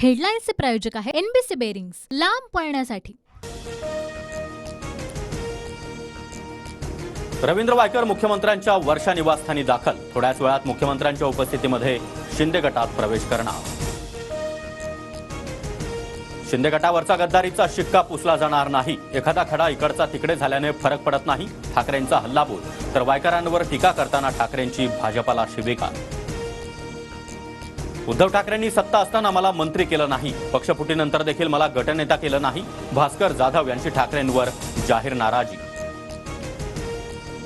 हेडलाईन्सचे प्रायोजक आहे NBC bearings, लांब पळण्यासाठी। रवींद्र वायकर मुख्यमंत्र्यांच्या वर्षा निवासस्थानी दाखल। थोड्याच वेळात मुख्यमंत्र्यांच्या उपस्थितीमध्ये शिंदे गटात प्रवेश करणार। शिंदे गटावरचा गद्दारीचा शिक्का पुसला जाणार नाही। एखादा खडा इकडचा तिकडे झाल्याने फरक पडत नाही। ठाकरेंचा हल्लाबोल तर वायकरांवर टीका करताना ठाकरेंची भाजपला शिवीगाळ। उद्धव ठाकरेंनी सत्ता असताना मला मंत्री केलं नाही, पक्षफुटीनंतर देखील मला गटनेता केलं नाही। भास्कर जाधव यांची ठाकरेंवर जाहीर नाराजी।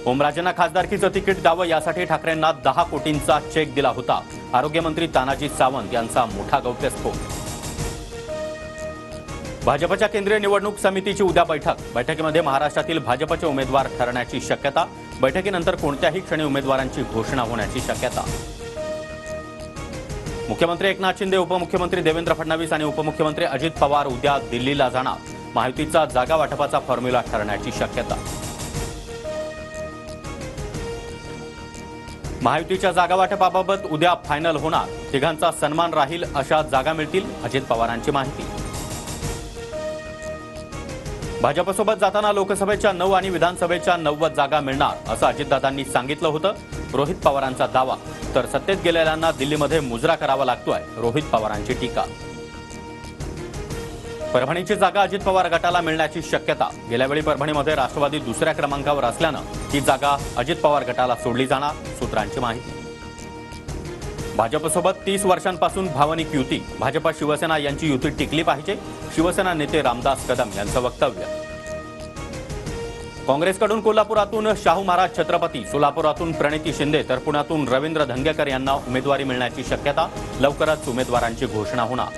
ओमराजेंना खासदारकीचं तिकीट द्यावं यासाठी ठाकरेंना 10 कोटींचा चेक दिला होता। आरोग्यमंत्री तानाजी सावंत यांचा मोठा गौप्यस्फोट। भाजपच्या केंद्रीय निवडणूक समितीची उद्या बैठकीमध्ये महाराष्ट्रातील भाजपचे उमेदवार ठरण्याची शक्यता। बैठकीनंतर कोणत्याही क्षणी उमेदवारांची घोषणा होण्याची शक्यता। मुख्यमंत्री एकनाथ शिंदे, उपमुख्यमंत्री देवेंद्र फडणवीस आणि उपमुख्यमंत्री अजित पवार उद्या दिल्लीला जाणार। महायुतीचा जागा वाटपाचा फॉर्म्युला ठरण्याची शक्यता। महायुतीच्या जागा वाटपाबाबत उद्या फायनल होणार। तिघांचा सन्मान राहील अशा जागा मिळतील, अजित पवारांची माहिती। भाजपसोबत जाताना लोकसभेच्या 9 आणि विधानसभेच्या 90 जागा मिळणार असं अजितदादांनी सांगितलं होतं। रोहित पवारांचा दावा तर सत्तेत गेलेल्यांना दिल्लीमध्ये मुजरा करावा लागतोय, रोहित पवारांची टीका। परभणीची जागा अजित पवार गटाला मिळण्याची शक्यता। गेल्यावेळी परभणीमध्ये राष्ट्रवादी दुसऱ्या क्रमांकावर असल्यानं ही जागा अजित पवार गटाला सोडली जाणार, सूत्रांची माहिती। भाजपसोबत 30 वर्षांपासून भावनिक युती। भाजप शिवसेना यांची युती टिकली पाहिजे, शिवसेना नेते रामदास कदम यांचं वक्तव्य। काँग्रेसकडून कोल्हापुरातून शाहू महाराज छत्रपती, सोलापुरातून प्रणिती शिंदे तर पुण्यातून रवींद्र धंगेकर यांना उमेदवारी मिळण्याची शक्यता। लवकरच उमेदवारांची घोषणा होणार।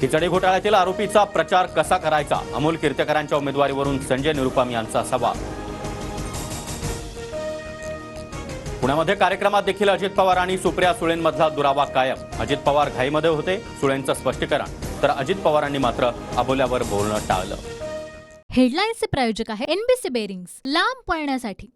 खिचडी घोटाळ्यातील आरोपीचा प्रचार कसा करायचा, अमोल कीर्तिकरांच्या उमेदवारीवरून संजय निरुपम यांचा सवाल। पुण्यामध्ये कार्यक्रमात देखील अजित पवार आणि सुप्रिया सुळेंमधला दुरावा कायम। अजित पवार घाईमध्ये होते, सुळेंचं स्पष्टीकरण तर अजित पवारांनी मात्र अबोल्यावर बोलणं टाळलं। हेडलाईन्सचे प्रायोजक आहे एनबीसी बेरिंग्स, लांब पळण्यासाठी।